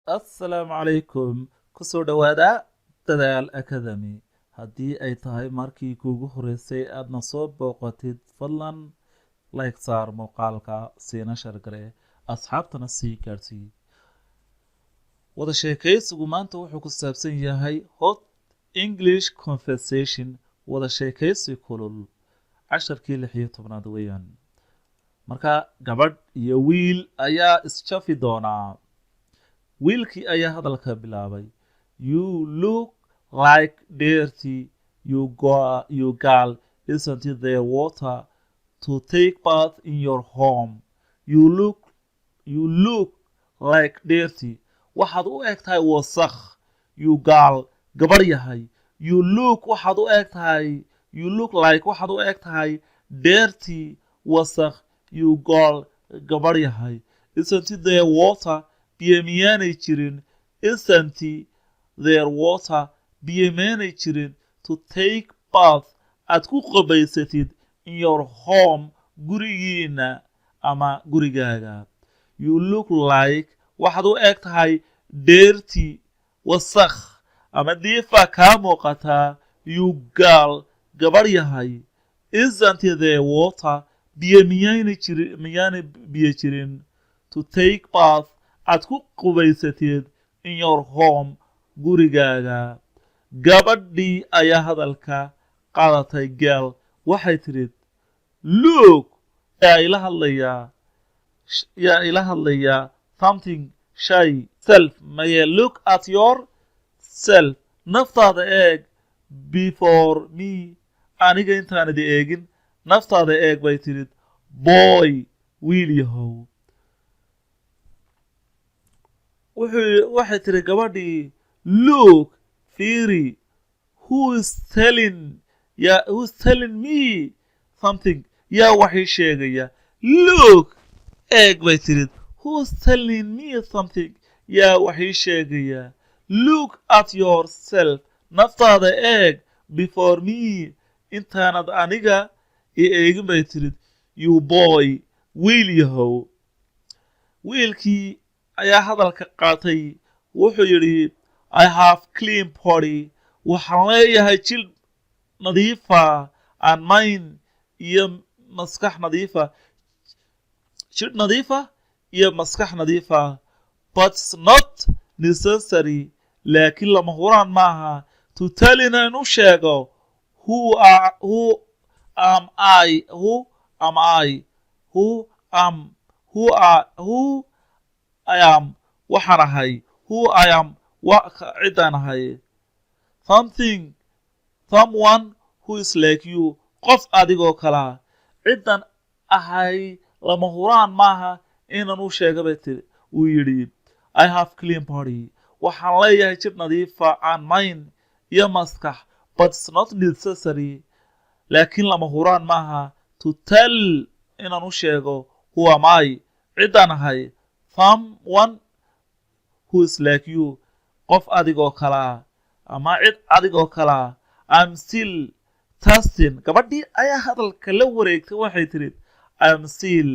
Assalaamu calaykum. Ku soo dhawaada Dadaal Academy. Haddii ay tahay markii kuugu horeysay aadna soo booqatid, fadlan like saar muuqaalka, siina share garee, asxaabtana sii gaadsii. Wada sheekaysigu maanta wuxuu ku saabsan yahay Hot English Conversation, wada sheekaysi kulul. casharkii 16aad weeyaan. Marka gabadh iyo wiil ayaa isjafi doonaa. wiilkii ayaa hadalka bilaabay. You look like dirty, you girl, isn't it there water to take bath in your home? You look like dirty. waxaad u eg tahay wasakh. You girl, gabar yahay. You look like waxaad u eg tahay dirty, wasakh. You girl, gabar yahay. Isn't it there water? biyo miyaanay jirin. Isn't there water? biyo miyaanay jirin to take bath aad ku qabaysatid in your home, gurigiina ama gurigaaga. You look like waxaad u eg tahay dirty, wasakh ama diifa kaa muuqataa. You girl, gabar yahay. Isn't there water? biyo miyaanay biyo jirin to take bath aad ku qubaysatid in your home, gurigaaga. gabadhii ayaa hadalka qaadatay. girl waxay tidhi, look, yaa ila hadlayaa something shay self maye. look at yourself, naftaada eeg. before me, aniga intaanadi eegin naftaada eeg bay tidhi. boy, wiil yahow. waxay tiri gabadhii, look, fiiri, who's telling me something? yaa waxii sheegaya. look, eeg bay tiri. who's telling me something? yaa waxii sheegaya. look at yourself, naftaada eeg. before me, intaanad aniga i eegin bay tiri. you boy, wiil yahow. wiilkii ayaa hadalka qaatay. wuxuu yidhi, I have clean body, waxaan leeyahay jil nadiifa, and mind iyo maskax nadiifa. jil nadiifa iyo maskax nadiifa. but it's not necessary, laakiin lama huraan maaha, to tell inaan sheego who am I am waxaan ahay. who I am ciddaan ahay. someone who is like you, qof adigoo kalaa. ciddan ahay lama huraan maaha inaan u sheega bay tiri. uu yidhi, I have clean body, waxaan leeyahay jir nadiifa, and mind iyo maskax. but it's not necessary, laakiin lama huraan maaha, to tell inaan u sheego who am I, ciddaan ahay. someone who is like you, qof adigoo kalaa ama cid adigoo kalaa. I'm still testing. gabadhii ayaa hadalka la wareegtay. waxay tiri, I'm still,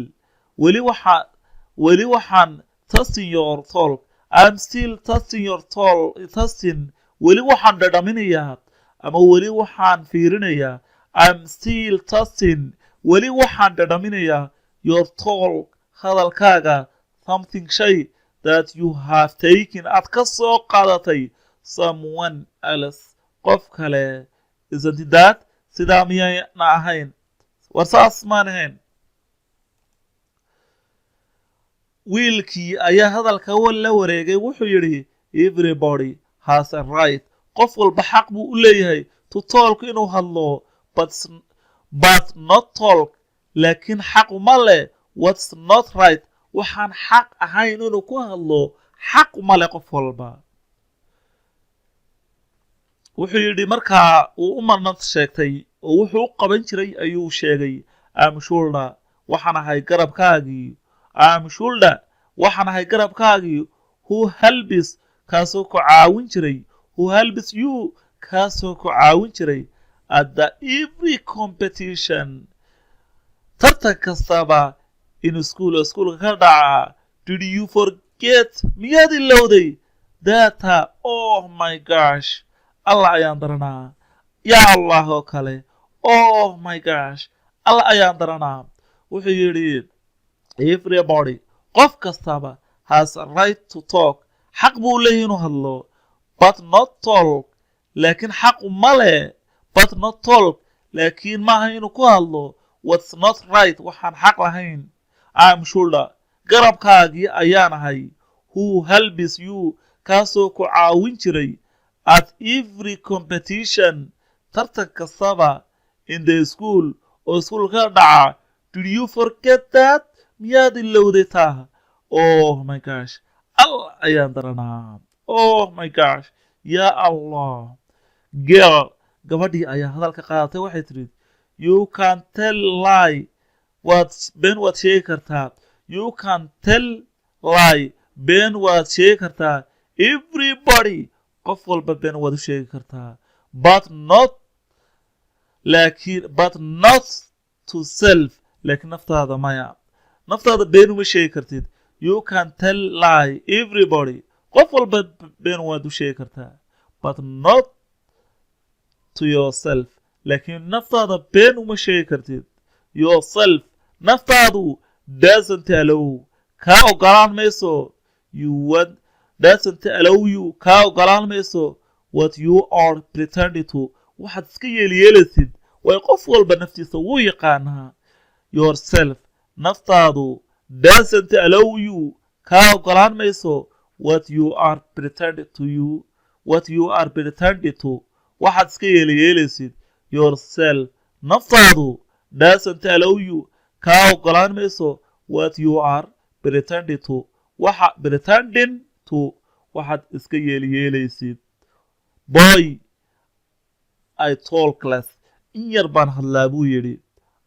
weli waxaan testing your talk. I'm still testing your talk. testing, weli waxaan dhadhaminayaa ama weli waxaan fiirinayaa. I'm still testing, weli waxaan dhadhaminayaa your talk, hadalkaaga. something shay that you have taken, aad ka soo qaadatay someone else, qof kale. isn't that? sidaa miyayna ahayn? war saas maan ahayn? wiilkii ayaa hadalka la wareegay. wuxuu yidhi, everybody has a right, qof walba xaq buu u leeyahay to talk, inuu hadlo. but not talk, laakiin xaq uma leh what's not right, waxaan xaq ahayn inuu ku hadlo. xaq uma leh qof walba. wuxuu yidhi markaa uu u manad sheegtay oo wuxuu u qaban jiray ayuu sheegay. am shoulder, waxaan ahay garabkaagii. am shoulder, waxaan ahay garabkaagii. who helps, kaasoo ku caawin jiray. who helps you, kaasoo ku caawin jiray. at the every competition, tartan kastaba in schoolka ka dhaca. did you forget miyaad ilowday that oh my gosh Allah ayaan daranaa yaa Allah oo kale oh my gosh Allah ayaan daranaa wuxuu yidhi everybody qof kastaba has a right to talk xaq buu leeyahay inuu hadlo but not talk laakiin xaq uma leh but not talk laakiin maaha inuu ku hadlo what's not right waxaan xaq lahayn I'm shoulder garabkaagii ayaan ahay who helps you kaasoo ku caawin jiray at every competition tartan kastaba in the school oo iskuulka dhaca did you forget that miyaad ilowday taa oh my gosh Allah ayaan daranaa oh my gosh ya Allah girl gabadhii ayaa hadalka qaadatay waxay tiri you can tell lie been waad sheegi kartaa you can tell lie been waad sheegi kartaa everybody qof walba been waad u sheegi kartaa but not to self laakiin naftaada maya naftaada been uma sheegi kartid you can tell lie everybody qof walba been waad u sheegi kartaa but not to yourself laakiin naftaada been uma sheegi kartid yourself naftaadu doesn't allow kaa ogolaan mayso doesn't allow you kaa ogolaan mayso what you are pretending to waxaad iska yeelyeelaysid way qof walba naftiisa wuu yaqaanaa yourself naftaadu doesn't allow you kaa ogolaan mayso what you are pretending to waxaad iska yeelyeelaysid yourself naftaadu doesn't allow you kaa ogolaan mayso what you are pretending to waxaad iska yeelyeelaysid boy I talk less in yar baan hadlaa buu yidhi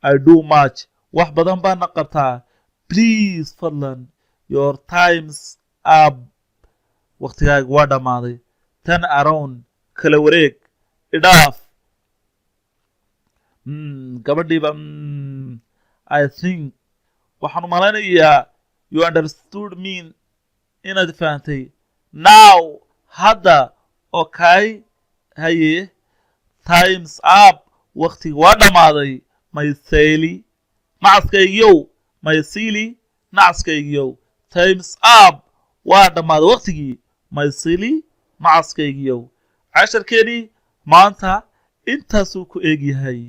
I do much wax badan baana qabtaa please fadlan your times up waqtigaaga waa dhammaaday turn around kala wareeg idhaaf gabadhiiba I think waxaan u malaynayaa you understood me inaad fahantay now hadda okay haye times up waqtiga waa dhammaaday maysayli nacaskaygiyow maysili nacaskaygiyow times up waa dhammaaday waqtigii maysili nacaskaygiyow casharkeedii maanta intaasuu ku eegyahay